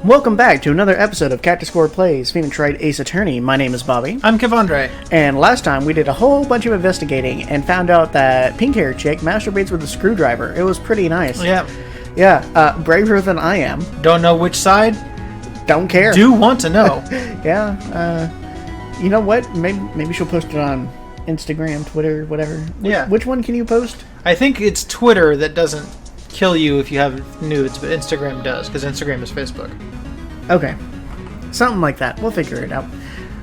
Welcome back to another episode of Cactus Plays Phoenix Wright Ace Attorney. My name is Bobby. I'm Kevandre. And last time we did a whole bunch of investigating and found out that pink hair chick masturbates with a screwdriver. It was pretty nice. Yeah. Yeah, braver than I am. Don't know which side? Don't care. Do want to know. Yeah. You know what? Maybe she'll post it on Instagram, Twitter, whatever. Yeah. Which one can you post? I think it's Twitter that doesn't kill you if you have nudes, but Instagram does, because Instagram is Facebook. Okay. Something like that. We'll figure it out.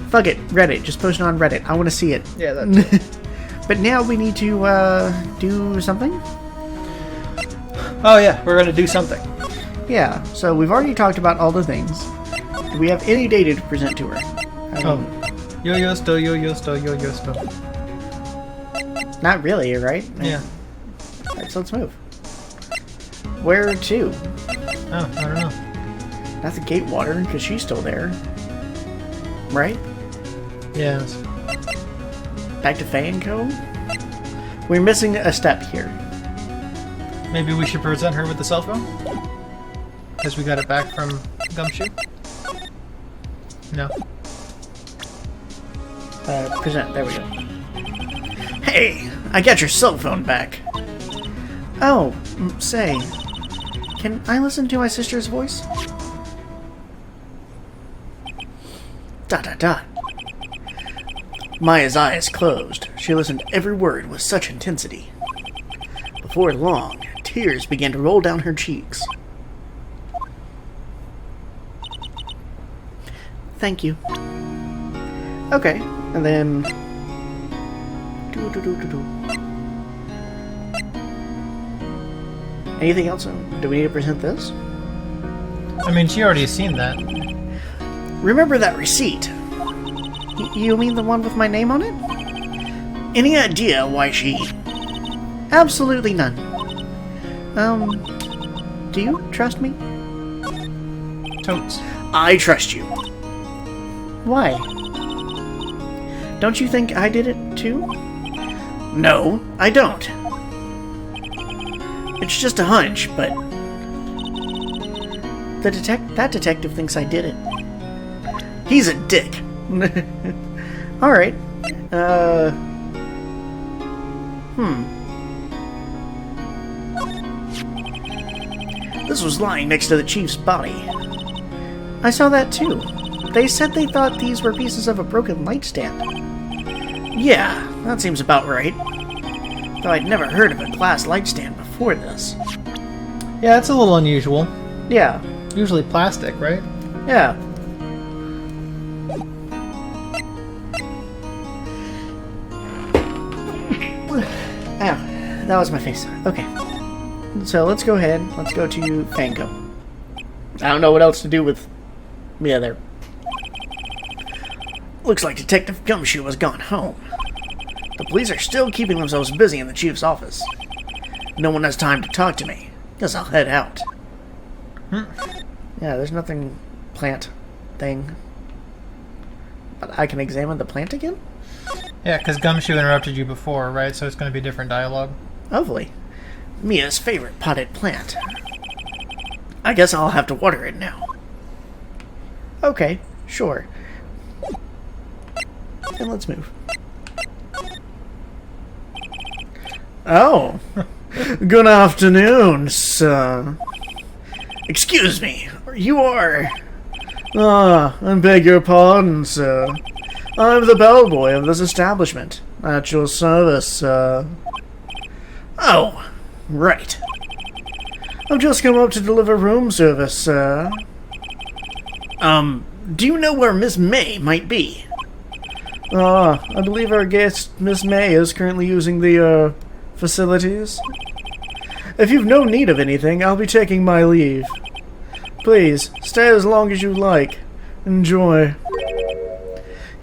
Fuck it. Reddit. Just post it on Reddit. I want to see it. Yeah, that's it. But now we need to do something? Oh, yeah. We're going to do something. Yeah. So we've already talked about all the things. Do we have any data to present to her? Yo-yo sto, yo-yo sto, yo-yo sto. Not really, right? Yeah. Alright, so let's move. Where to? Oh, I don't know. Not the Gatewater, because she's still there. Right? Yes. Back to Fanco? We're missing a step here. Maybe we should present her with the cell phone? Because we got it back from Gumshoe? No. Present. There we go. Hey! I got your cell phone back. Oh, say... Can I listen to my sister's voice? Dot dot dot. Maya's eyes closed. She listened to every word with such intensity. Before long, tears began to roll down her cheeks. Thank you. Okay, and then... Anything else? Do we need to present this? I mean, she already seen that. Remember that receipt? You mean the one with my name on it? Any idea why she... Absolutely none. Do you trust me? Totes. I trust you. Why? Don't you think I did it too? No, I don't. It's just a hunch, but... That detective thinks I did it. He's a dick. Alright. This was lying next to the chief's body. I saw that too. They said they thought these were pieces of a broken light stand. Yeah, that seems about right. Though I'd never heard of a glass light stand before this. Yeah, it's a little unusual. Yeah. Usually plastic, right? Yeah. Ow, that was my face. Okay. So let's go ahead. Let's go to Fanco. I don't know what else to do with... Yeah, there. Looks like Detective Gumshoe has gone home. The police are still keeping themselves busy in the chief's office. No one has time to talk to me. Guess I'll head out. Yeah, there's nothing plant thing. But I can examine the plant again? Yeah, because Gumshoe interrupted you before, right? So it's going to be different dialogue. Hopefully. Mia's favorite potted plant. I guess I'll have to water it now. Okay, sure. And let's move. Oh. Good afternoon, sir. Excuse me. You are... I beg your pardon, sir. I'm the bellboy of this establishment. At your service, sir. Oh, right. I've just come up to deliver room service, sir. Do you know where Miss May might be? I believe our guest, Miss May, is currently using the, facilities. If you've no need of anything, I'll be taking my leave. Please, stay as long as you like. Enjoy.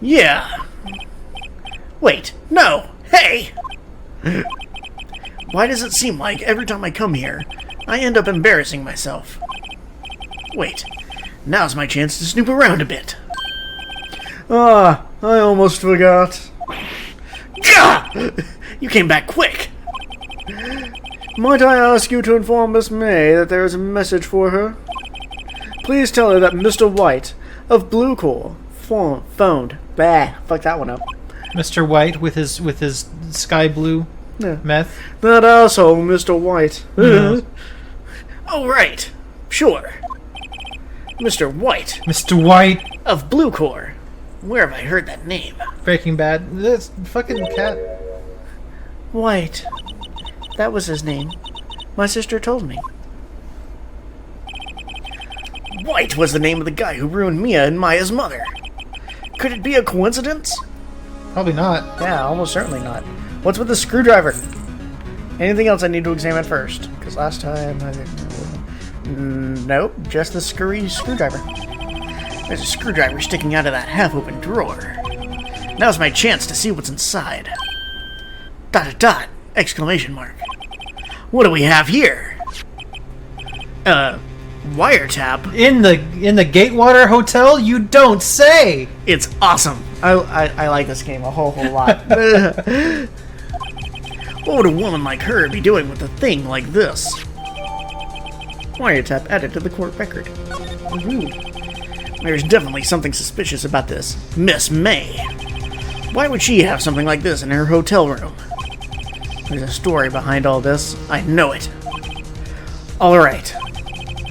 Yeah. Wait, no! Hey! Why does it seem like every time I come here, I end up embarrassing myself? Wait, now's my chance to snoop around a bit. I almost forgot. Gah! You came back quick! Might I ask you to inform Miss May that there is a message for her? Please tell her that Mr. White of Blue Core phoned. Bah, fuck that one up. Mr. White with his sky blue Yeah. meth. That asshole, Mr. White. Yeah. Oh, right. Sure. Mr. White Mr. White. of Blue Core. Where have I heard that name? Breaking Bad. This fucking cat. White. That was his name. My sister told me. White was the name of the guy who ruined Mia and Maya's mother. Could it be a coincidence? Probably not. Yeah, almost certainly not. What's with the screwdriver? Anything else I need to examine first? Because last time nope, just the screwdriver. There's a screwdriver sticking out of that half-open drawer. Now's my chance to see what's inside. ... Exclamation mark. What do we have here? Wiretap. In the Gatewater Hotel? You don't say! It's awesome. I like this game a whole lot. What would a woman like her be doing with a thing like this? Wiretap added to the court record. Ooh. There's definitely something suspicious about this Miss May. Why would she have something like this in her hotel room? There's a story behind all this. I know it. Alright.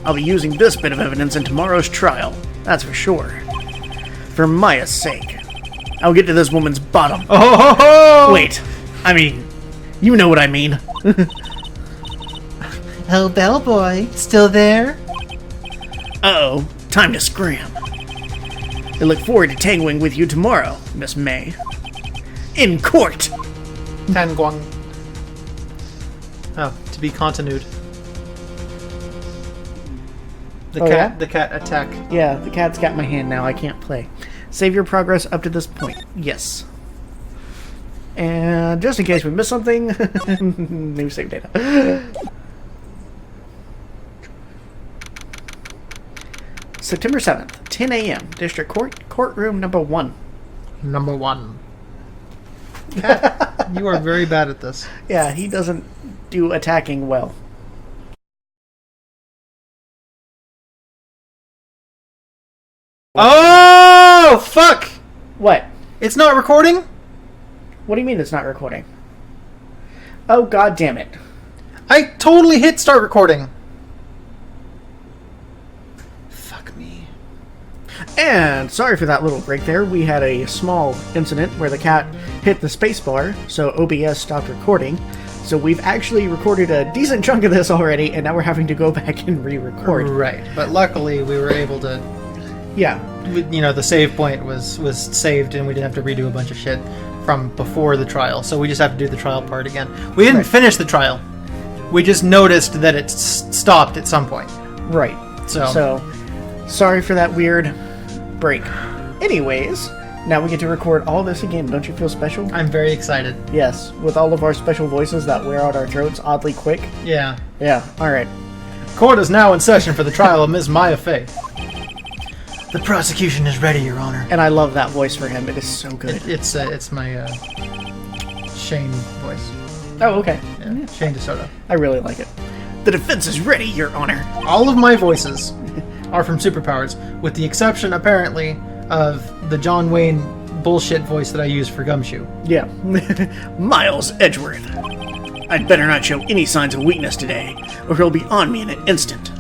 I'll be using this bit of evidence in tomorrow's trial. That's for sure. For Maya's sake. I'll get to this woman's bottom. Oh ho ho! Wait. I mean, you know what I mean. Oh, bellboy. Still there? Uh-oh. Time to scram. I look forward to tangoing with you tomorrow, Miss May. In court! Tanguang. Oh, to be continued. The cat attack. Yeah, the cat's got my hand now. I can't play. Save your progress up to this point. Yes. And just in case we missed something, new save data. September 7th, 10 a.m. District Court, courtroom number 1. Number 1. Cat, you are very bad at this. Yeah, he doesn't do attacking well. Oh, fuck! What? It's not recording? What do you mean it's not recording? Oh, god damn it. I totally hit start recording. Fuck me. And sorry for that little break there. We had a small incident where the cat hit the spacebar, so OBS stopped recording. So we've actually recorded a decent chunk of this already, and now we're having to go back and re-record. Right, but luckily we were able to... Yeah. You know, the save point was saved, and we didn't have to redo a bunch of shit from before the trial, so we just have to do the trial part again. We didn't finish the trial. We just noticed that it stopped at some point. Right. So, sorry for that weird break. Anyways, now we get to record all this again. Don't you feel special? I'm very excited. Yes, with all of our special voices that wear out our throats oddly quick. Yeah. Yeah, alright. Court is now in session for the trial of Ms. Maya Fey. The prosecution is ready, Your Honor. And I love that voice for him. It is so good. It's my Shane voice. Oh, okay. Yeah, Shane DeSoto. I really like it. The defense is ready, Your Honor. All of my voices are from superpowers, with the exception, apparently, of the John Wayne bullshit voice that I use for Gumshoe. Yeah. Miles Edgeworth. I'd better not show any signs of weakness today, or he'll be on me in an instant.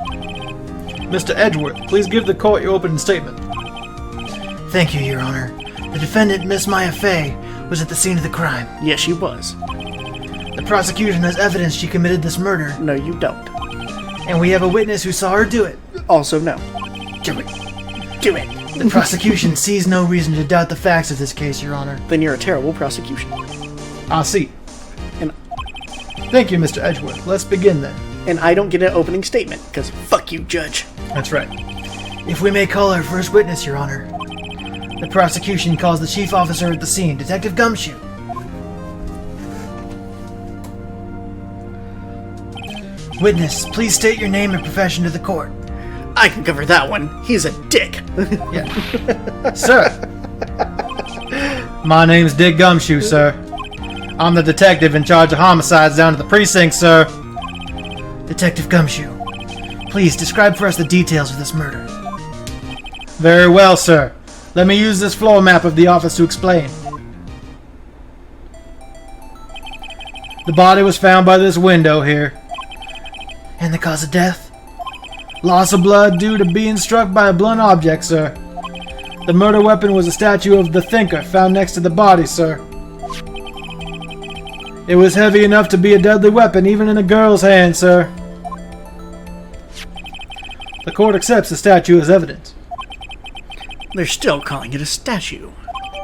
Mr. Edgeworth, please give the court your opening statement. Thank you, Your Honor. The defendant, Miss Maya Fey, was at the scene of the crime. Yes, she was. The prosecution has evidence she committed this murder. No, you don't. And we have a witness who saw her do it. Also, no. Do it. Do it. The prosecution sees no reason to doubt the facts of this case, Your Honor. Then you're a terrible prosecution. I see. And thank you, Mr. Edgeworth. Let's begin then. And I don't get an opening statement, because fuck you, Judge. That's right. If we may call our first witness, Your Honor. The prosecution calls the chief officer at the scene, Detective Gumshoe. Witness, please state your name and profession to the court. I can cover that one. He's a dick. Yeah. Sir. My name's Dick Gumshoe, sir. I'm the detective in charge of homicides down at the precinct, sir. Detective Gumshoe, please describe for us the details of this murder. Very well, sir. Let me use this floor map of the office to explain. The body was found by this window here. And the cause of death? Loss of blood due to being struck by a blunt object, sir. The murder weapon was a statue of the Thinker found next to the body, sir. It was heavy enough to be a deadly weapon, even in a girl's hand, sir. The court accepts the statue as evidence. They're still calling it a statue.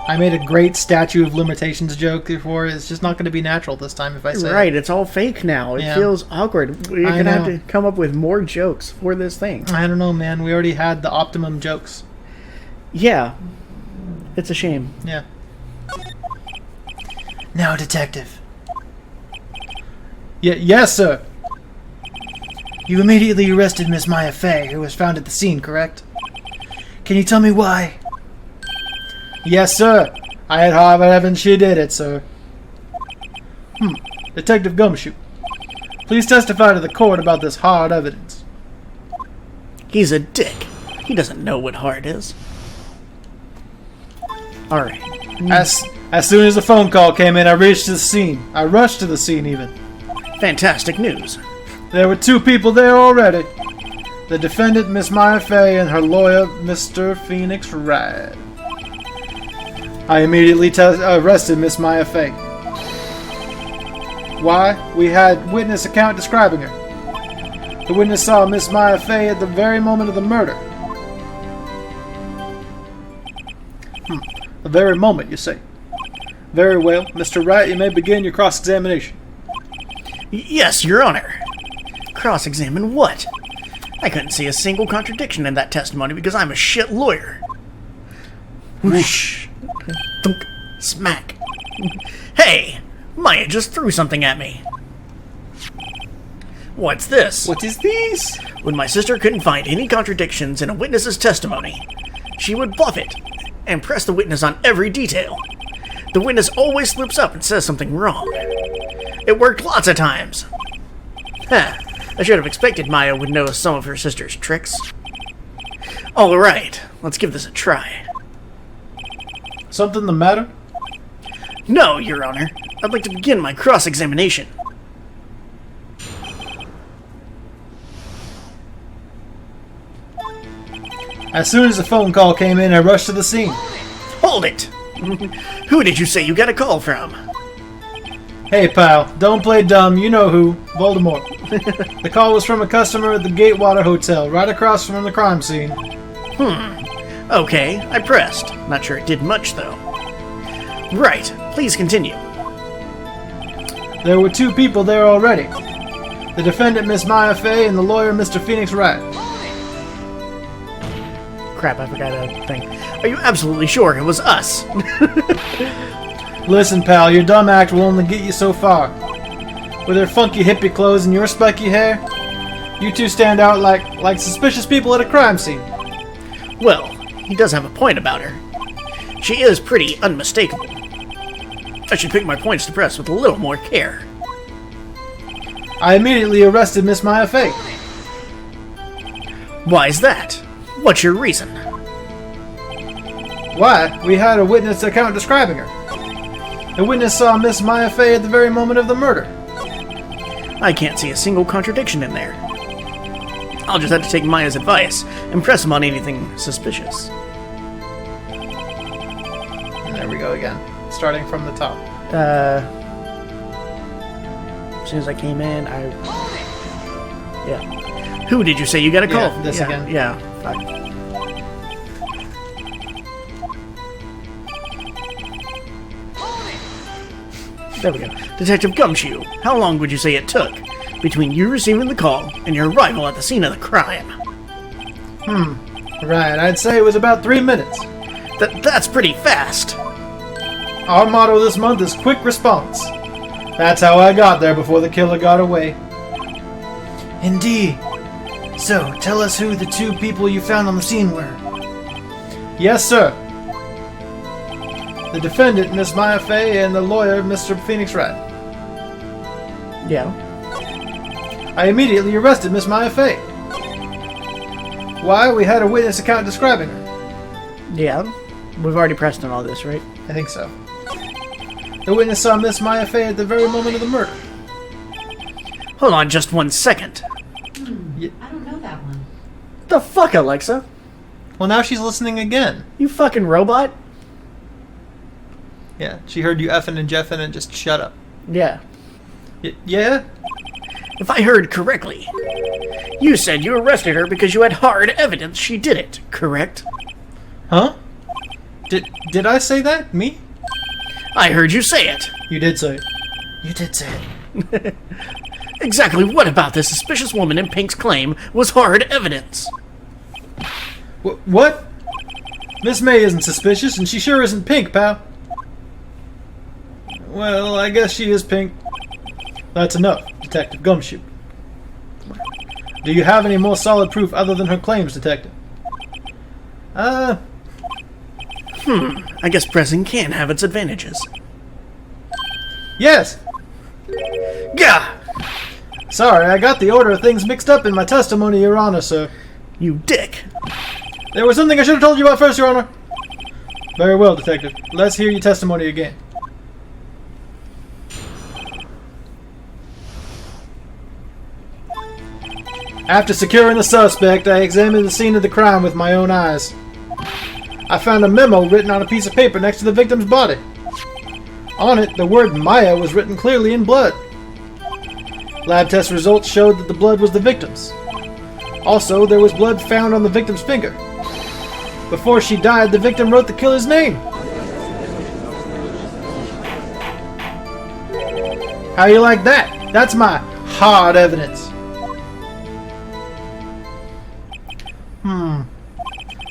I made a great statute of limitations joke before. It's just not going to be natural this time if I say Right, it. it's all fake now. It Yeah. feels awkward. You're I going to have know. to come up with more jokes for this thing. I don't know, man. We already had the optimum jokes. Yeah. It's a shame. Yeah. Now, detective. Yes, sir. You immediately arrested Miss Maya Fey, who was found at the scene, correct? Can you tell me why? Yes, sir. I had hard evidence she did it, sir. Detective Gumshoe, please testify to the court about this hard evidence. He's a dick. He doesn't know what hard is. Alright. As soon as the phone call came in, I reached the scene. I rushed to the scene, even. Fantastic news. There were 2 people there already. The defendant, Miss Maya Fey, and her lawyer, Mr. Phoenix Wright. I immediately arrested Miss Maya Fey. Why? We had witness account describing her. The witness saw Miss Maya Fey at the very moment of the murder. The very moment, you say? Very well. Mr. Wright, you may begin your cross-examination. Yes, Your Honor. Cross-examine what? I couldn't see a single contradiction in that testimony because I'm a shit lawyer. Whoosh. Thunk. Smack. Hey! Maya just threw something at me. What's this? What is this? When my sister couldn't find any contradictions in a witness's testimony, she would bluff it and press the witness on every detail. The witness always slips up and says something wrong. It worked lots of times. Huh. I should have expected Maya would know some of her sister's tricks. Alright, let's give this a try. Something the matter? No, Your Honor. I'd like to begin my cross-examination. As soon as the phone call came in, I rushed to the scene. Hold it! Who did you say you got a call from? Hey, pal, don't play dumb. You know who. Voldemort. The call was from a customer at the Gatewater Hotel, right across from the crime scene. Okay, I pressed. Not sure it did much, though. Right, please continue. There were 2 people there already. The defendant, Miss Maya Fey, and the lawyer, Mr. Phoenix Wright. Crap, I forgot a thing. Are you absolutely sure it was us? Listen, pal, your dumb act will only get you so far. With her funky hippie clothes and your spiky hair, you 2 stand out like suspicious people at a crime scene. Well, he does have a point about her. She is pretty unmistakable. I should pick my points to press with a little more care. I immediately arrested Miss Maya Fey. Why is that? What's your reason? Why? We had a witness account describing her. The witness saw Miss Maya Fey at the very moment of the murder. I can't see a single contradiction in there. I'll just have to take Maya's advice and press him on anything suspicious. And there we go again, starting from the top. As soon as I came in, Yeah. Who did you say you got a call? Yeah, this again. Yeah. Fuck. There we go. Detective Gumshoe, how long would you say it took between you receiving the call and your arrival at the scene of the crime? Right, I'd say it was about 3 minutes. That's pretty fast. Our motto this month is quick response. That's how I got there before the killer got away. Indeed. So, tell us who the 2 people you found on the scene were. Yes, sir. The defendant, Miss Maya Fey, and the lawyer, Mr. Phoenix Wright. Yeah. I immediately arrested Miss Maya Fey. Why? We had a witness account describing her. Yeah. We've already pressed on all this, right? I think so. The witness saw Miss Maya Fey at the very moment of the murder. Hold on just 1 second. I don't know that one. The fuck, Alexa? Well, now she's listening again. You fucking robot? Yeah, she heard you effing and jeffing and just shut up. Yeah. Yeah? If I heard correctly, you said you arrested her because you had hard evidence she did it, correct? Huh? Did I say that? Me? I heard you say it. You did say it. You did say it. Exactly what about this suspicious woman in Pink's claim was hard evidence? What? Miss May isn't suspicious, and she sure isn't Pink, pal. Well, I guess she is Pink. That's enough, Detective Gumshoe. Do you have any more solid proof other than her claims, Detective? I guess pressing can have its advantages. Yes! Gah! Sorry, I got the order of things mixed up in my testimony, Your Honor, sir. You dick. There was something I should have told you about first, Your Honor. Very well, Detective. Let's hear your testimony again. After securing the suspect, I examined the scene of the crime with my own eyes. I found a memo written on a piece of paper next to the victim's body. On it, the word Maya was written clearly in blood. Lab test results showed that the blood was the victim's. Also, there was blood found on the victim's finger. Before she died, the victim wrote the killer's name. How you like that? That's my hard evidence.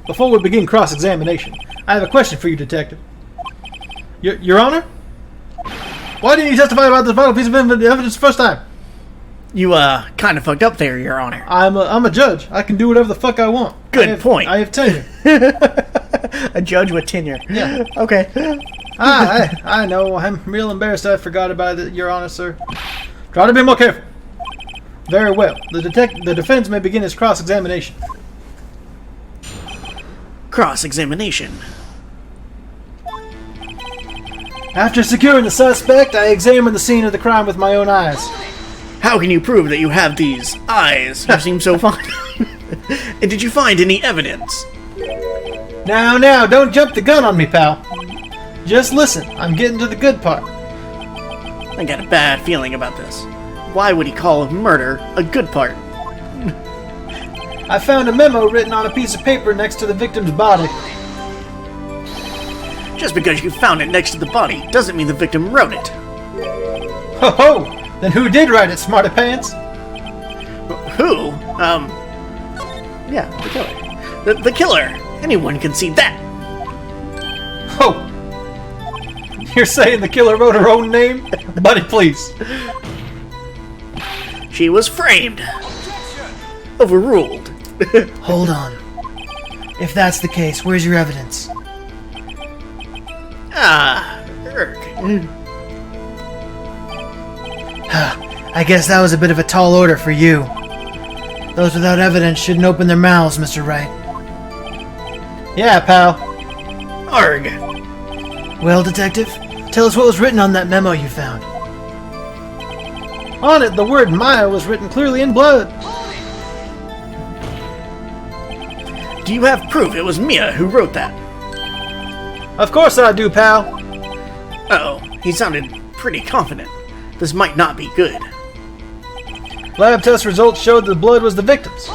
Before we begin cross-examination, I have a question for you, Detective. Your Honor? Why didn't you testify about this vital piece of evidence the first time? You, kind of fucked up there, Your Honor. I'm a judge. I can do whatever the fuck I want. Good point. I have tenure. A judge with tenure. Yeah. Okay. I know. I'm real embarrassed I forgot about it, Your Honor, sir. Try to be more careful. Very well. The defense may begin its cross-examination. Cross-examination. After securing the suspect, I examined the scene of the crime with my own eyes. How can you prove that you have these eyes? You seem so fine. And did you find any evidence? Now, don't jump the gun on me, pal. Just listen. I'm getting to the good part. I got a bad feeling about this. Why would he call murder a good part? I found a memo written on a piece of paper next to the victim's body. Just because you found it next to the body doesn't mean the victim wrote it. Ho ho! Then who did write it, smarty pants? Who? Yeah, the killer. The killer! Anyone can see that! Oh! You're saying the killer wrote her own name? Buddy, please. She was framed. Overruled. Hold on. If that's the case, where's your evidence? I guess that was a bit of a tall order for you. Those without evidence shouldn't open their mouths, Mr. Wright. Yeah, pal. Arg. Well, Detective, tell us what was written on that memo you found. On it, the word Maya was written clearly in blood. Do you have proof it was Mia who wrote that? Of course I do, pal. Uh-oh, he sounded pretty confident. This might not be good. Lab test results showed the blood was the victim's.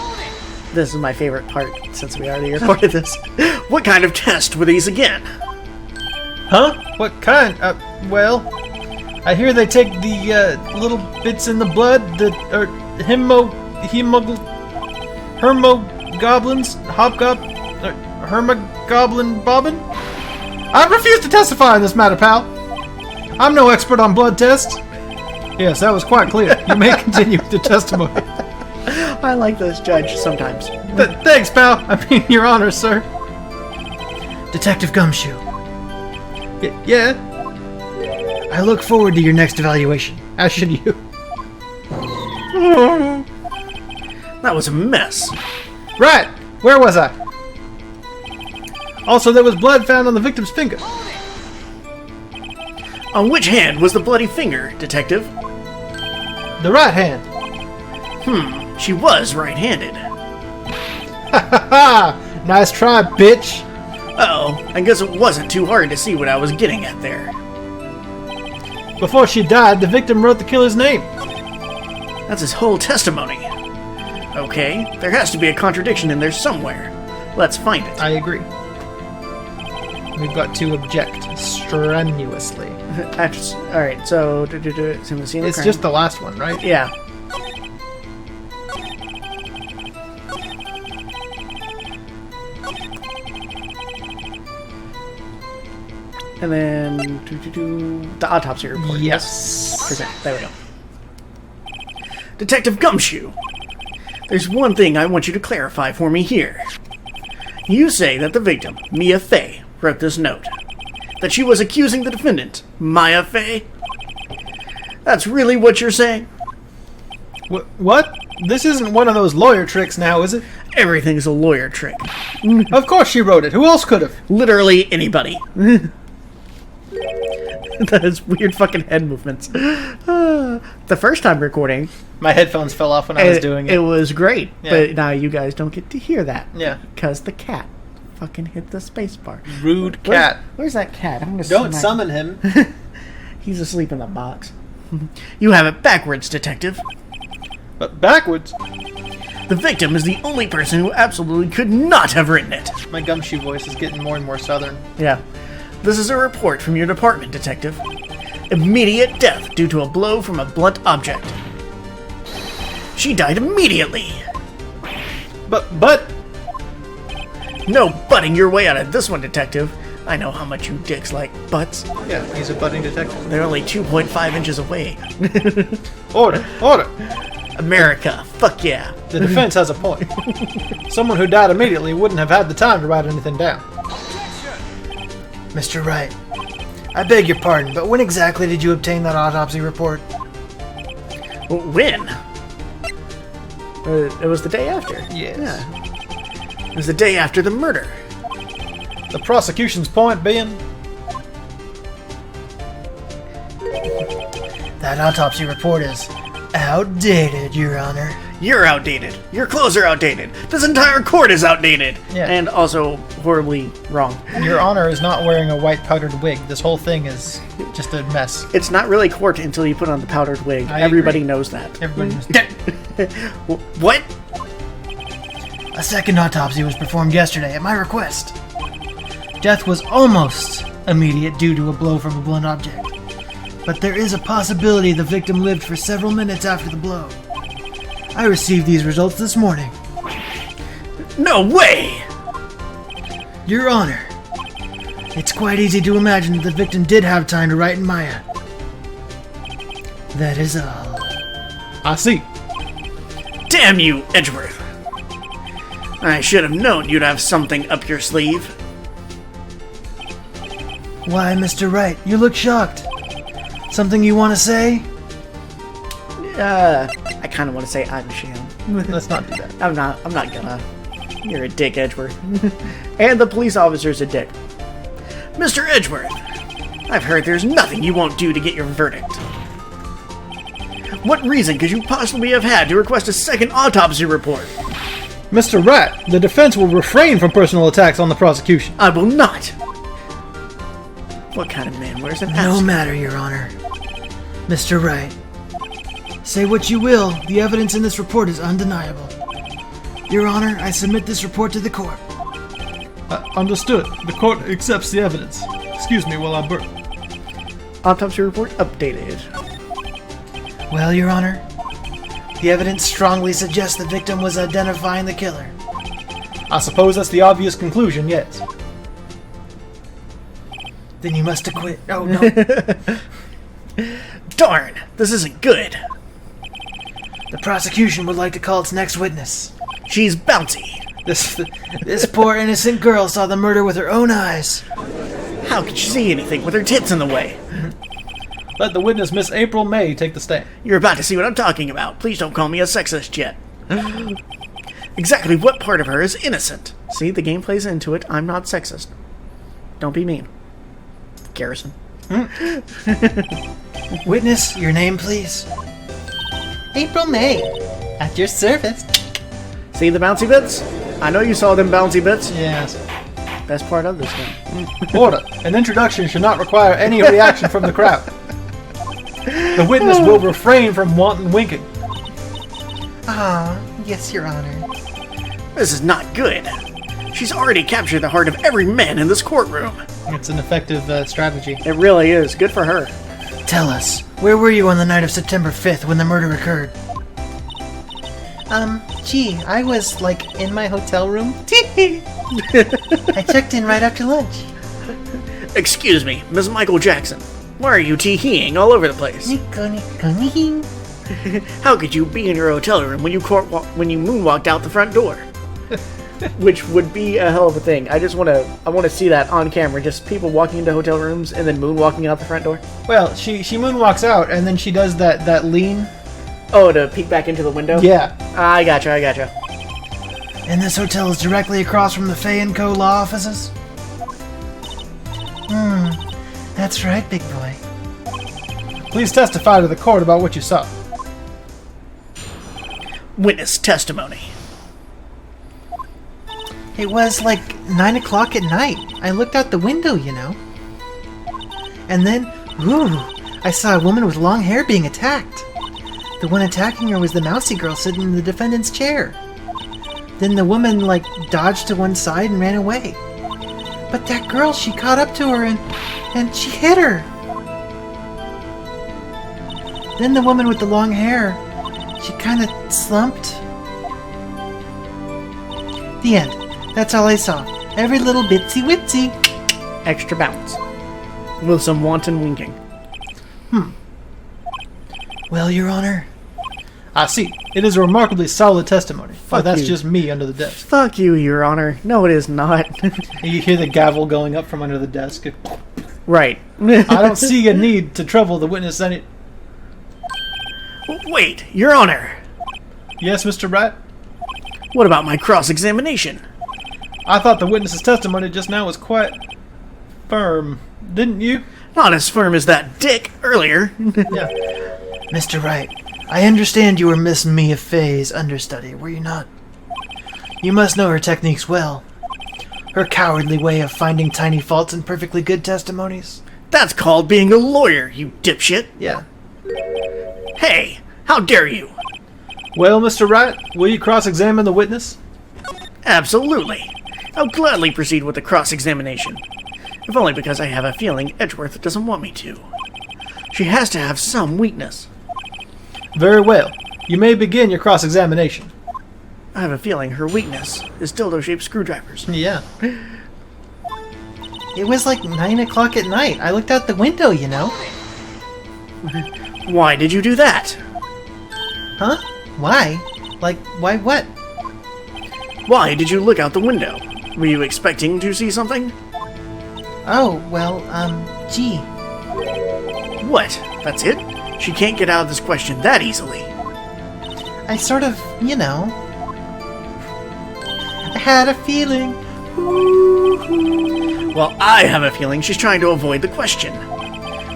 This is my favorite part, since we already recorded this. What kind of test were these again? Huh? What kind? Well, I hear they take the, little bits in the blood, hermogoblins, hermogoblin bobbin? I refuse to testify in this matter, pal. I'm no expert on blood tests. Yes, that was quite clear. You may continue with your testimony. I like this judge sometimes. Thanks, pal. I mean, Your Honor, sir. Detective Gumshoe. Yeah? I look forward to your next evaluation. As should you. That was a mess. Right. Where was I? Also, there was blood found on the victim's finger. On which hand was the bloody finger, Detective? The right hand. She was right-handed. Ha ha ha! Nice try, bitch. Uh-oh, I guess it wasn't too hard to see what I was getting at there. Before she died, the victim wrote the killer's name. That's his whole testimony. Okay, there has to be a contradiction in there somewhere. Let's find it. I agree. We've got to object strenuously. Alright, so... It's just the last one, right? Yeah. And then... the autopsy report. Yes. Present. There we go. Detective Gumshoe, there's one thing I want you to clarify for me here. You say that the victim, Mia Fey, wrote this note. That she was accusing the defendant, Maya Fey? That's really what you're saying? What? This isn't one of those lawyer tricks now, is it? Everything's a lawyer trick. Of course she wrote it. Who else could have? Literally anybody. That is weird fucking head movements. The first time recording... My headphones fell off when I was doing it. It was great, Yeah. but now you guys don't get to hear that. Yeah. Because the cat fucking hit the space bar. Rude cat. Where's that cat? I'm gonna Don't summon him. He's asleep in the box. You have it backwards, Detective. But backwards. The victim is the only person who absolutely could not have written it. My gumshoe voice is getting more and more southern. Yeah. This is a report from your department, Detective. Immediate death due to a blow from a blunt object. She died immediately. But... No butting your way out of this one, Detective. I know how much you dicks like butts. Yeah, he's a budding detective. They're only 2.5 inches away. Order! Order! America, fuck yeah. The defense has a point. Someone who died immediately wouldn't have had the time to write anything down. Mr. Wright, I beg your pardon, but when exactly did you obtain that autopsy report? When? It was the day after. Yes. Yeah. It was the day after the murder. The prosecution's point being... That autopsy report is outdated, Your Honor. You're outdated. Your clothes are outdated. This entire court is outdated. Yeah. And also horribly wrong. Your Honor is not wearing a white powdered wig. This whole thing is just a mess. It's not really court until you put on the powdered wig. I Everybody agree. knows that. Everybody knows. What? A second autopsy was performed yesterday at my request. Death was almost immediate due to a blow from a blunt object. But there is a possibility the victim lived for several minutes after the blow. I received these results this morning. No way! Your Honor, it's quite easy to imagine that the victim did have time to write in Maya. That is all. I see. Damn you, Edgeworth. I should have known you'd have something up your sleeve. Why, Mr. Wright, you look shocked. Something you want to say? I kind of want to say I'm sham. Let's not do that. I'm not gonna. You're a dick, Edgeworth. And the police officer's a dick. Mr. Edgeworth, I've heard there's nothing you won't do to get your verdict. What reason could you possibly have had to request a second autopsy report? Mr. Wright, the defense will refrain from personal attacks on the prosecution. I will not. What kind of man wears an No ascot? matter, Your Honor. Mr. Wright, say what you will, the evidence in this report is undeniable. Your Honor, I submit this report to the court. Understood. The court accepts the evidence. Excuse me while I burp. Autopsy report updated. Well, Your Honor, the evidence strongly suggests the victim was identifying the killer. I suppose that's the obvious conclusion, yes. Then you must acquit. Oh, no. Darn, this isn't good. The prosecution would like to call its next witness. She's bouncy. This poor innocent girl saw the murder with her own eyes. How could she see anything with her tits in the way? Let the witness, Miss April May, take the stand. You're about to see what I'm talking about. Please don't call me a sexist yet. Exactly what part of her is innocent? See, the game plays into it. I'm not sexist. Don't be mean. Garrison. Witness, your name, please. April May. At your service. See the bouncy bits? I know you saw them bouncy bits. Yes. Best part of this game. Order. An introduction should not require any reaction from the crowd. The witness will refrain from wanton winking. Ah, yes, Your Honor. This is not good. She's already captured the heart of every man in this courtroom. It's an effective strategy. It really is. Good for her. Tell us, where were you on the night of September 5th when the murder occurred? Gee, I was, in my hotel room. I checked in right after lunch. Excuse me, Ms. Michael Jackson. Why are you tee-heeing all over the place? How could you be in your hotel room when you moonwalked out the front door? Which would be a hell of a thing. I want to see that on camera. Just people walking into hotel rooms and then moonwalking out the front door. Well, she moonwalks out and then she does that lean. Oh, to peek back into the window? Yeah. I gotcha. And this hotel is directly across from the Fay & Co. law offices? That's right, big boy. Please testify to the court about what you saw. Witness testimony. It was 9 o'clock at night. I looked out the window, you know. And then, I saw a woman with long hair being attacked. The one attacking her was the mousy girl sitting in the defendant's chair. Then the woman, dodged to one side and ran away. But that girl, she caught up to her and she hit her. Then the woman with the long hair, she kind of slumped. The end. That's all I saw. Every little bitsy witsy. Extra bounce. With some wanton winking. Well, Your Honor. I see. It is a remarkably solid testimony. Fuck that's you. just me under the desk. Fuck you, Your Honor. No, it is not. You hear the gavel going up from under the desk. Right. I don't see a need to trouble the witness any... Wait, Your Honor. Yes, Mr. Wright? What about my cross-examination? I thought the witness's testimony just now was quite firm, didn't you? Not as firm as that dick earlier. Yeah. Mr. Wright, I understand you were Miss Mia Fey's understudy, were you not? You must know her techniques well. Her cowardly way of finding tiny faults in perfectly good testimonies. That's called being a lawyer, you dipshit. Yeah. Hey, how dare you? Well, Mr. Wright, will you cross-examine the witness? Absolutely. I'll gladly proceed with the cross-examination. If only because I have a feeling Edgeworth doesn't want me to. She has to have some weakness. Very well. You may begin your cross-examination. I have a feeling her weakness is dildo-shaped screwdrivers. Yeah. It was 9 o'clock at night. I looked out the window, you know. Why did you do that? Huh? Why? Why what? Why did you look out the window? Were you expecting to see something? Oh, well, gee. What? That's it? She can't get out of this question that easily. I sort of, I had a feeling. Well, I have a feeling she's trying to avoid the question.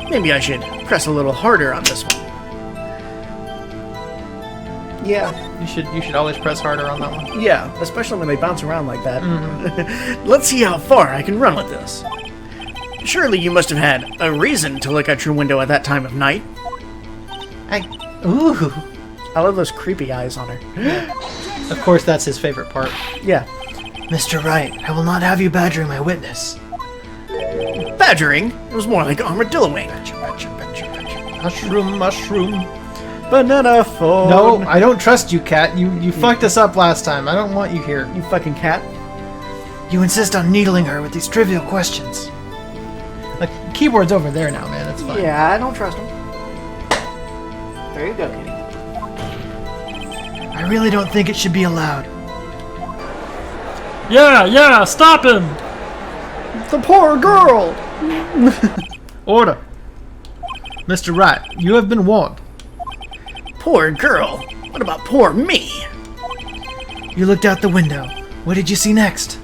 Maybe I should press a little harder on this one. Yeah. You should always press harder on that one. Yeah, especially when they bounce around like that. Mm-hmm. Let's see how far I can run with this. Surely you must have had a reason to look out your window at that time of night. Ooh. I love those creepy eyes on her. Yeah. Of course, that's his favorite part. Yeah. Mr. Wright, I will not have you badgering my witness. Badgering? It was more like armadilloing. Mushroom. Banana phone. No, I don't trust you, Cat. You fucked us up last time. I don't want you here. You fucking cat. You insist on needling her with these trivial questions. The keyboard's over there now, man. It's fine. Yeah, I don't trust him. There you go, kitty. I really don't think it should be allowed. Yeah, stop him! The poor girl! Order. Mr. Wright, you have been warned. Poor girl? What about poor me? You looked out the window. What did you see next?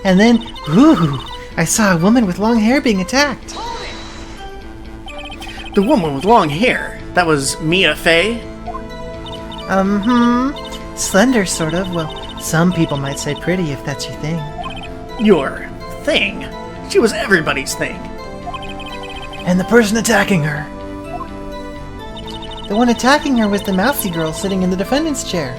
And then, ooh, I saw a woman with long hair being attacked. The woman with long hair. That was Mia Fey? Slender, sort of. Well, some people might say pretty if that's your thing. Your thing? She was everybody's thing. And the person attacking her. The one attacking her was the mousy girl sitting in the defendant's chair.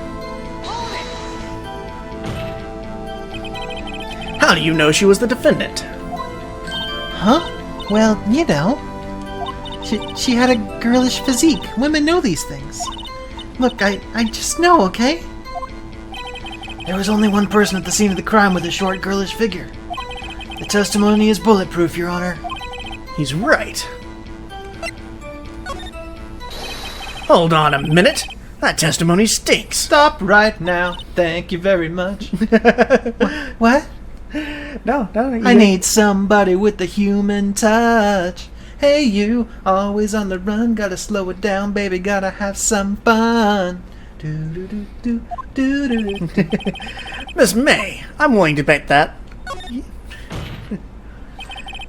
How do you know she was the defendant? Huh? Well, you know. She had a girlish physique. Women know these things. Look, I just know, okay? There was only one person at the scene of the crime with a short, girlish figure. The testimony is bulletproof, Your Honor. He's right. Hold on a minute. That testimony stinks. Stop right now. Thank you very much. What? No. I need somebody with a human touch. Hey you, always on the run, gotta slow it down, baby, gotta have some fun. Miss May, I'm willing to bet that.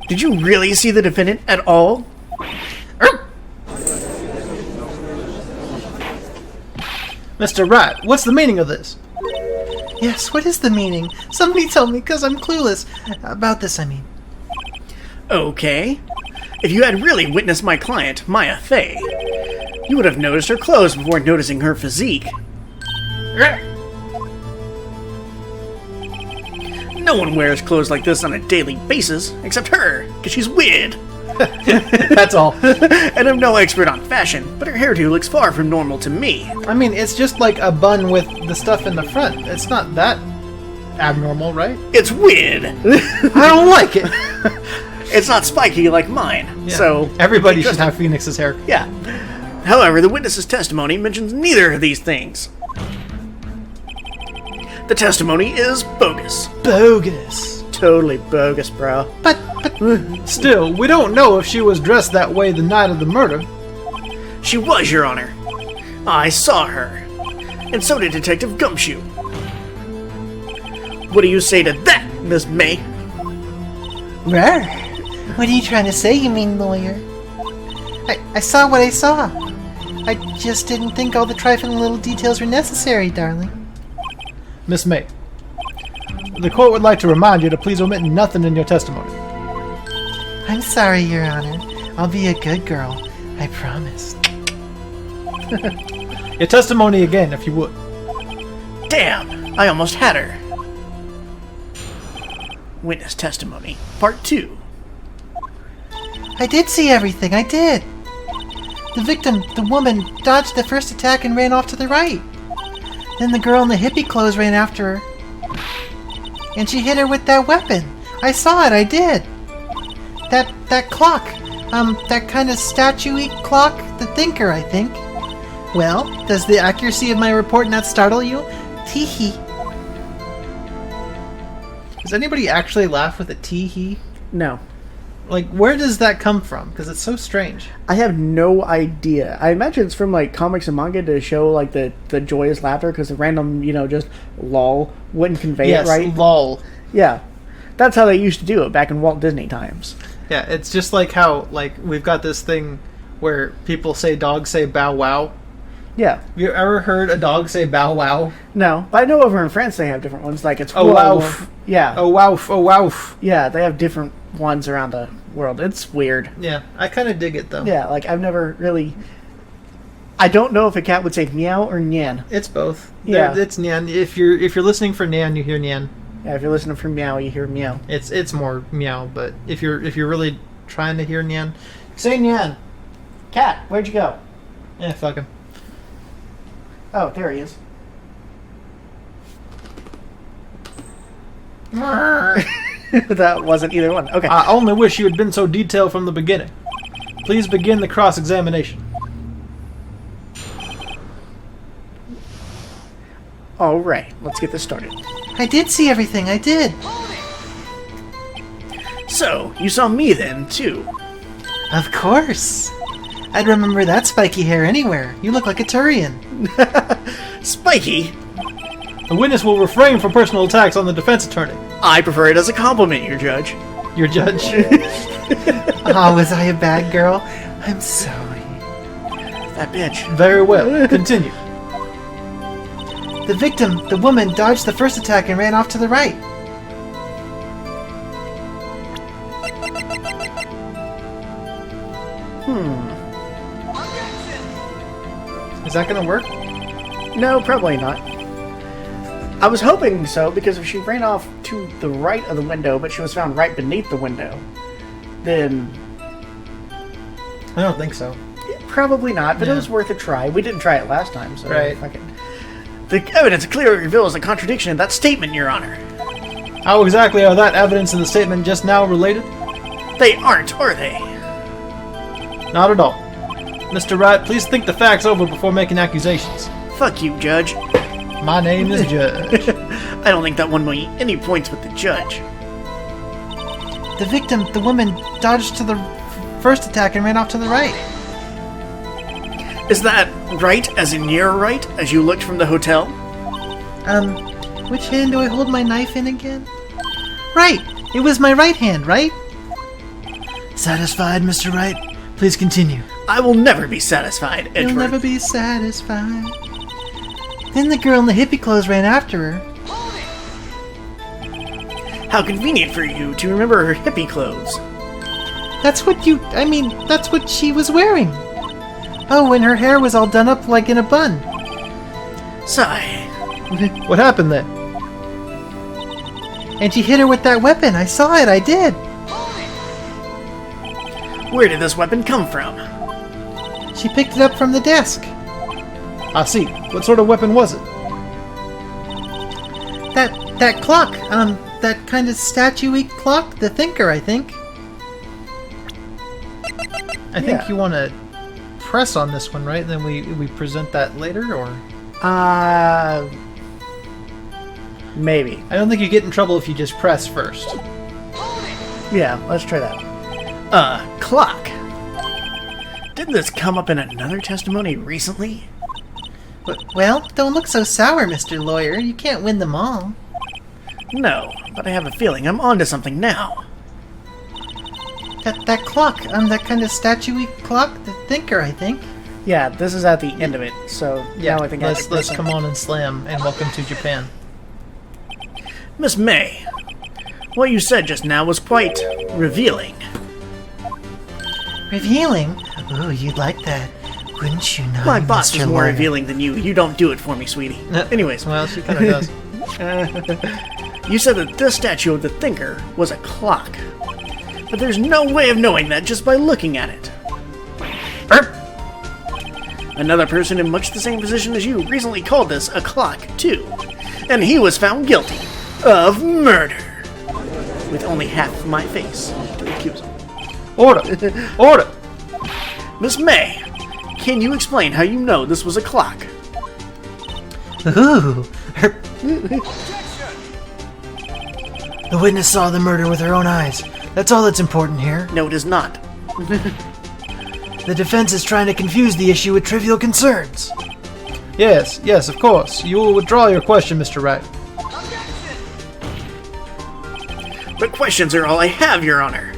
Did you really see the defendant at all? Mr. Wright, what's the meaning of this? Yes, what is the meaning? Somebody tell me, because I'm clueless. About this, I mean. Okay. If you had really witnessed my client, Maya Fey, you would have noticed her clothes before noticing her physique. No one wears clothes like this on a daily basis, except her, because she's weird. That's all. And I'm no expert on fashion, but her hairdo looks far from normal to me. I mean, it's just like a bun with the stuff in the front. It's not that abnormal, right? It's weird. I don't like it. It's not spiky like mine, Yeah. so... Everybody should have Phoenix's hair. Yeah. However, the witness's testimony mentions neither of these things. The testimony is bogus. Bogus. Totally bogus, bro. But still, we don't know if she was dressed that way the night of the murder. She was, Your Honor. I saw her. And so did Detective Gumshoe. What do you say to that, Miss May? Rawr. What are you trying to say, you mean lawyer? I saw what I saw. I just didn't think all the trifling little details were necessary, darling. Miss May, the court would like to remind you to please omit nothing in your testimony. I'm sorry, Your Honor. I'll be a good girl. I promise. Your testimony again, if you would. Damn, I almost had her. Witness testimony, part 2. I did see everything, I did. The victim, the woman, dodged the first attack and ran off to the right. Then the girl in the hippie clothes ran after her. And she hit her with that weapon. I saw it, I did. That clock. That kind of statue-y clock. The Thinker, I think. Well, does the accuracy of my report not startle you? Tee-hee. Does anybody actually laugh with a tee-hee? No. Like, where does that come from? Because it's so strange. I have no idea. I imagine it's from, like, comics and manga to show, like, the joyous laughter, because the random, just lol wouldn't convey it right. Yes, lol. Yeah. That's how they used to do it back in Walt Disney times. Yeah, it's just like how, like, we've got this thing where people say dogs say bow wow. Yeah. Have you ever heard a dog say bow wow? No, but I know over in France they have different ones. Like it's oh wow. Yeah. Oh wow. Oh wow. Yeah, they have different ones around the world. It's weird. Yeah, I kind of dig it though. Yeah, like I've never really. I don't know if a cat would say meow or nyan. It's both. Yeah, it's nyan. If you're listening for nyan, you hear nyan. Yeah, if you're listening for meow, you hear meow. It's more meow, but if you're really trying to hear nyan, say nyan. Cat, where'd you go? Yeah, fuck him. Oh, there he is. That wasn't either one. Okay. I only wish you had been so detailed from the beginning. Please begin the cross-examination. All right, let's get this started. I did see everything, I did. So, you saw me then, too? Of course. I'd remember that spiky hair anywhere. You look like a Turian. Spiky? The witness will refrain from personal attacks on the defense attorney. I prefer it as a compliment, your judge. Your judge. Oh, was I a bad girl? I'm sorry. That bitch. Very well. Continue. The victim, the woman, dodged the first attack and ran off to the right. Is that gonna work? No, probably not. I was hoping so, because if she ran off to the right of the window, but she was found right beneath the window, then I don't think so. probably not, but Yeah. it was worth a try. We didn't try it last time, so Right. fuck it. The evidence clearly reveals a contradiction in that statement, Your Honor. How exactly are that evidence and the statement just now related? They aren't, are they? Not at all. Mr. Wright, please think the facts over before making accusations. Fuck you, Judge. My name is Judge. I don't think that won me any points with the judge. The victim, the woman, dodged to the first attack and ran off to the right. Is that right, as in your right, as you looked from the hotel? Which hand do I hold my knife in again? Right! It was my right hand, right? Satisfied, Mr. Wright? Please continue. I will never be satisfied, Edward. You'll never be satisfied. Then the girl in the hippie clothes ran after her. How convenient for you to remember her hippie clothes. That's what she was wearing. Oh, and her hair was all done up like in a bun. Sigh. What happened then? And she hit her with that weapon. I saw it, I did. Where did this weapon come from? She picked it up from the desk. I see. What sort of weapon was it? That clock, that kind of statue-y clock, the Thinker, I think. I think you want to press on this one, right? Then we present that later, or? Maybe. I don't think you get in trouble if you just press first. Yeah, let's try that. Clock. Didn't this come up in another testimony recently? Well, don't look so sour, Mr. Lawyer. You can't win them all. No, but I have a feeling I'm onto something now. That clock, that kind of statue-y clock, the Thinker, I think. Yeah, this is at the end of it, so Yeah, now I think let's come on and slam, and welcome to Japan. Miss May, what you said just now was quite revealing. Revealing? Oh, you'd like that, wouldn't you know, My boss Mr. is more Lawyer? revealing than you. You don't do it for me, sweetie. Anyways, Well, she kind of does. you said that this statue of the Thinker was a clock. But there's no way of knowing that just by looking at it. Erp. Another person in much the same position as you recently called this a clock, too. And he was found guilty of murder. With only half of my face to accuse him. Order! Order! Miss May, can you explain how you know this was a clock? Ooh. The witness saw the murder with her own eyes. That's all that's important here. No, it is not. The defense is trying to confuse the issue with trivial concerns. Yes, of course. You will withdraw your question, Mr. Wright. But questions are all I have, Your Honor.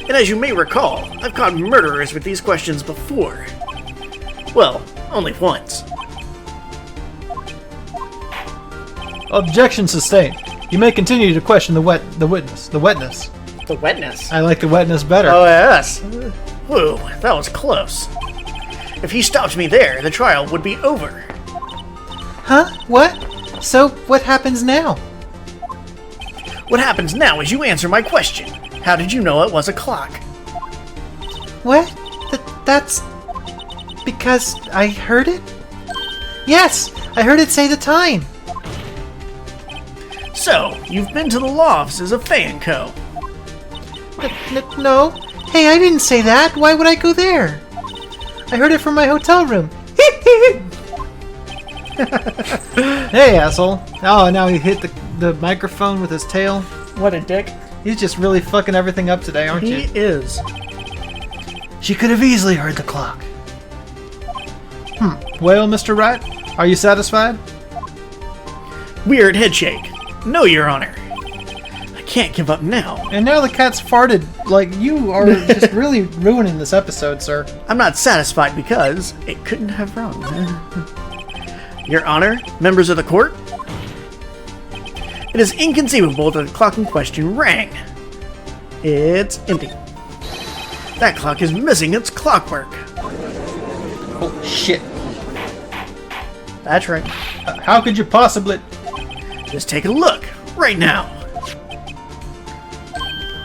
And as you may recall, I've caught murderers with these questions before. Well, only once. Objection sustained. You may continue to question the witness. The wetness. The wetness. I like the wetness better. Oh, yes. Whoa, that was close. If he stopped me there, the trial would be over. Huh? What? So, what happens now? What happens now is you answer my question. How did you know it was a clock? What? That's... because I heard it? Yes! I heard it say the time! So, you've been to the law offices of Fay & Co. No. Hey, I didn't say that. Why would I go there? I heard it from my hotel room. Hey, asshole. Oh, now he hit the microphone with his tail. What a dick. He's just really fucking everything up today, aren't He you? is. She could have easily heard the clock. Well, Mr. Wright, are you satisfied? Weird headshake. No, Your Honor. can't give up now. And now the cat's farted. Like, you are just really ruining this episode, sir. I'm not satisfied because it couldn't have rung. Your Honor, members of the court, it is inconceivable that the clock in question rang. It's empty. That clock is missing its clockwork. Oh, shit. That's right. How could you possibly... Just take a look, right now.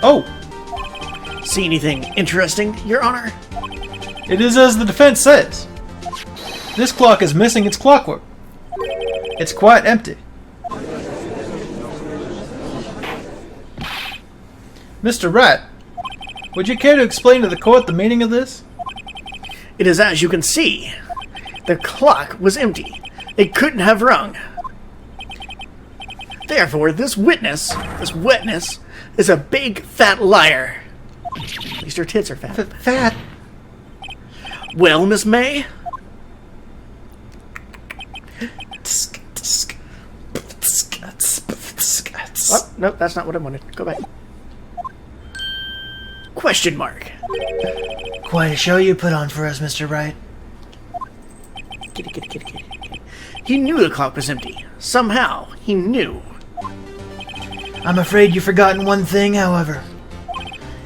Oh, See anything interesting, Your Honor? it is as the defense says. This clock is missing its clockwork. It's quite empty. Mr. Wright, would you care to explain to the court the meaning of this? It is as you can see. The clock was empty. It couldn't have rung. Therefore, this witness, is a big fat liar. At least her tits are fat. Fat. Well, Miss May? What? No, that's not what I wanted. Go back. Question mark. Quite a show you put on for us, Mr. Wright. Kitty, kitty, kitty, kitty, kitty. He knew the clock was empty. Somehow, he knew. I'm afraid you've forgotten one thing, however.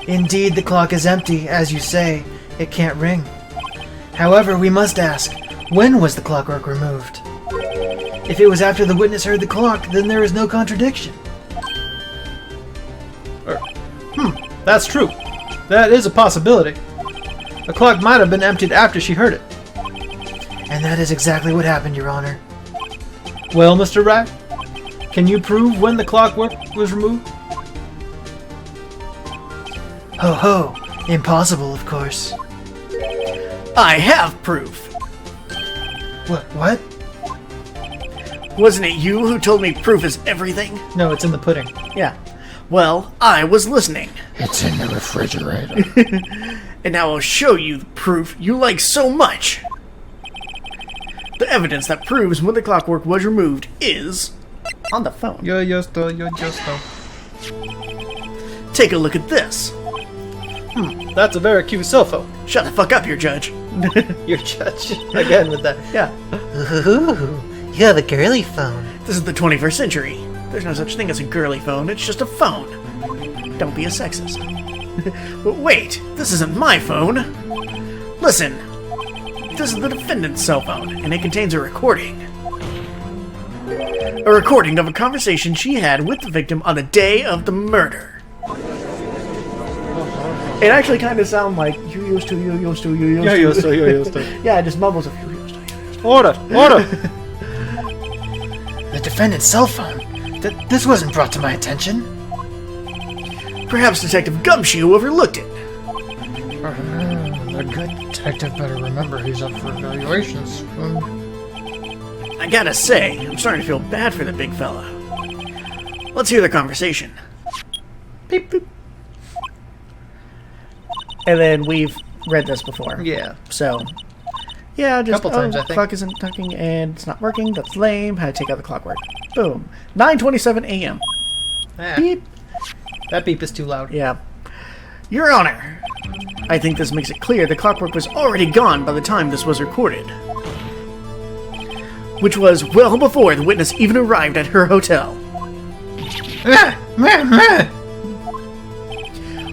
Indeed, the clock is empty, as you say. It can't ring. However, we must ask, when was the clockwork removed? If it was after the witness heard the clock, then there is no contradiction. That's true. That is a possibility. The clock might have been emptied after she heard it. And that is exactly what happened, Your Honor. Well, Mr. Wright, can you prove when the clockwork was removed? Ho ho. Impossible, of course. I have proof. What? Wasn't it you who told me proof is everything? No, it's in the pudding. Yeah. Well, I was listening. It's in the refrigerator. And now I'll show you the proof you like so much. The evidence that proves when the clockwork was removed is on the phone. Yo, Yosto. Take a look at this. That's a very cute cell phone. Shut the fuck up, your judge. Your judge. Again with that. Yeah. Ooh, you have a girly phone. This is the 21st century. There's no such thing as a girly phone, it's just a phone. Don't be a sexist. But wait, this isn't my phone. Listen, this is the defendant's cell phone, and it contains a recording. A recording of a conversation she had with the victim on the day of the murder. It actually kind of sounds like you used to. Yeah, it just mumbles a few used to. Order! The defendant's cell phone? This wasn't brought to my attention. Perhaps Detective Gumshoe overlooked it. The good detective better remember he's up for evaluations. I gotta say, I'm starting to feel bad for the big fella. Let's hear the conversation. Beep, beep. And then we've read this before. Yeah. So, yeah, just Couple times, I think. clock isn't talking and it's not working. That's lame. How to take out the clockwork. Boom. 9:27 a.m. Ah, Beep. that beep is too loud. Yeah. Your Honor, I think this makes it clear the clockwork was already gone by the time this was recorded. Which was well before the witness even arrived at her hotel.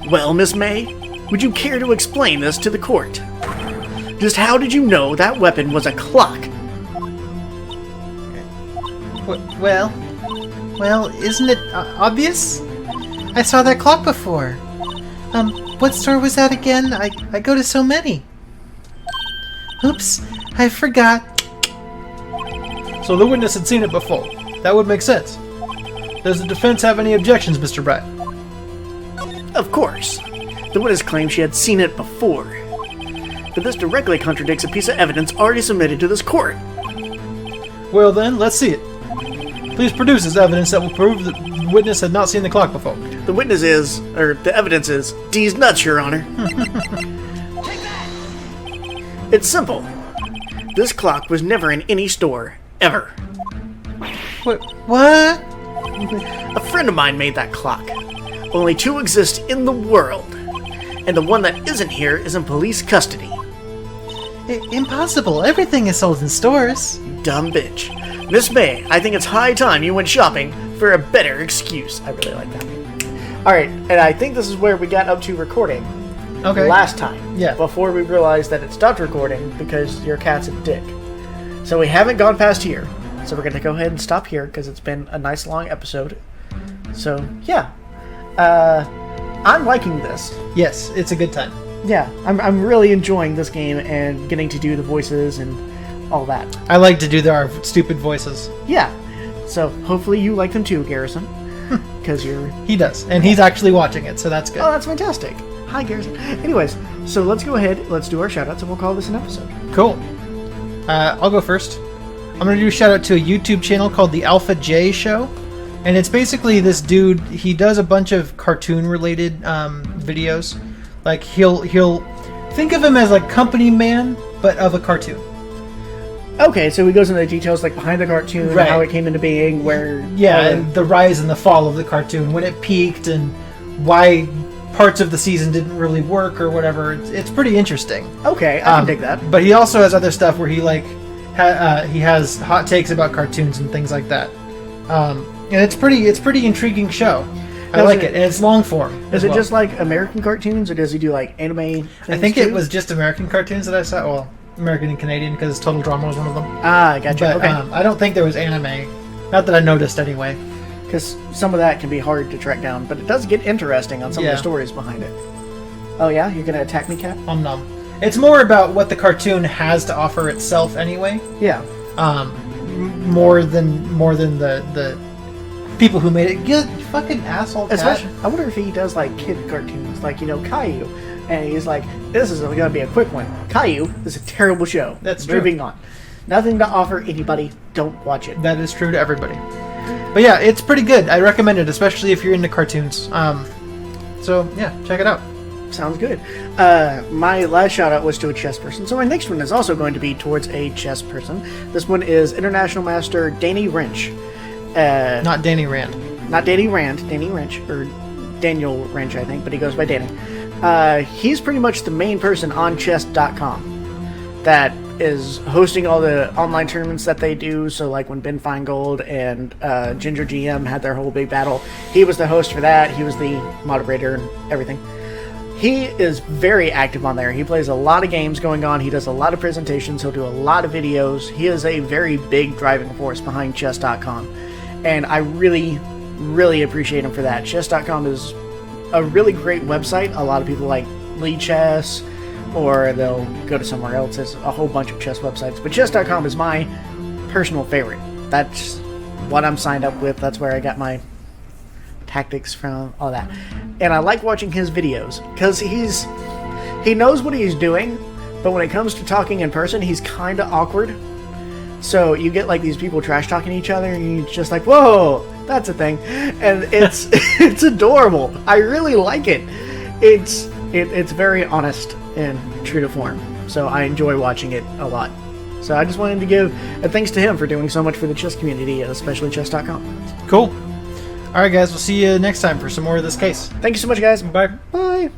Well, Miss May, would you care to explain this to the court? Just how did you know that weapon was a clock? Well, isn't it obvious? I saw that clock before. What store was that again? I go to so many. Oops, I forgot. So the witness had seen it before. That would make sense. Does the defense have any objections, Mr. Wright? Of course. The witness claimed she had seen it before. But this directly contradicts a piece of evidence already submitted to this court. Well then, let's see it. Please produce this evidence that will prove that the witness had not seen the clock before. The evidence is D's nuts, Your Honor. It's simple. This clock was never in any store, ever. What? A friend of mine made that clock. Only 2 exist in the world, and the one that isn't here is in police custody. Impossible. Everything is sold in stores. Dumb bitch. Miss May, I think it's high time you went shopping for a better excuse. I really like that. Alright, and I think this is where we got up to recording Okay. last time. Yeah. Before we realized that it stopped recording because your cat's a dick. So we haven't gone past here. So we're going to go ahead and stop here because it's been a nice long episode. So, yeah. I'm liking this. Yes, it's a good time. Yeah, I'm really enjoying this game and getting to do the voices and all that. I like to do our stupid voices. Yeah. So hopefully you like them too, Garrison. Because you're... He does, and he's actually watching it, so that's good. Oh, that's fantastic. Hi, Garrison. Anyways, so let's go ahead, let's do our shoutouts, and we'll call this an episode. Cool. I'll go first. I'm going to do a shout out to a YouTube channel called The Alpha J Show. And it's basically this dude, he does a bunch of cartoon related videos. Like he'll think of him as like company man, but of a cartoon. Okay, so he goes into the details like behind the cartoon, Right. how it came into being, where... Yeah, and the rise and the fall of the cartoon, when it peaked and why parts of the season didn't really work or whatever. It's pretty interesting. Okay, I can dig that. But he also has other stuff where he like he has hot takes about cartoons and things like that. And it's pretty intriguing show. I Now, like is it, and it's long form. Is as it well. just like American cartoons, or does he do like anime things I think too? it was just American cartoons that I saw. Well, American and Canadian, because Total Drama was one of them. Ah, gotcha. But Okay. I don't think there was anime. Not that I noticed anyway. Because some of that can be hard to track down, but it does get interesting on some of Yeah. the stories behind it. Oh yeah? You're gonna attack me, Cat? Nom. It's more about what the cartoon has to offer itself anyway. Yeah. More than the people who made it. You fucking asshole cat. Especially, I wonder if he does like kid cartoons, like, Caillou. And he's like, this is going to be a quick one. Caillou is a terrible show. That's true. Moving on. Nothing to offer anybody. Don't watch it. That is true to everybody. But yeah, it's pretty good. I recommend it, especially if you're into cartoons. So yeah, check it out. Sounds good. My last shout out was to a chess person. So my next one is also going to be towards a chess person. This one is International Master Danny Rensch. Not Danny Rand. Not Danny Rand, Danny Rensch, or Daniel Rensch, I think, but he goes by Danny. He's pretty much the main person on chess.com that is hosting all the online tournaments that they do. So like when Ben Feingold and Ginger GM had their whole big battle, he was the host for that. He was the moderator and everything. He is very active on there. He plays a lot of games going on. He does a lot of presentations. He'll do a lot of videos. He is a very big driving force behind chess.com. And I really, really appreciate him for that. Chess.com is a really great website. A lot of people like Lee Chess, or they'll go to somewhere else. There's a whole bunch of chess websites. But chess.com is my personal favorite. That's what I'm signed up with. That's where I got my tactics from, all that. And I like watching his videos because he knows what he's doing, but when it comes to talking in person, he's kind of awkward. So you get like these people trash talking each other, and you're just like, whoa, that's a thing. And it's it's adorable. I really like it. It's very honest and true to form. So I enjoy watching it a lot. So I just wanted to give a thanks to him for doing so much for the chess community, especially chess.com. Cool. All right, guys. We'll see you next time for some more of this case. Thank you so much, guys. Bye. Bye.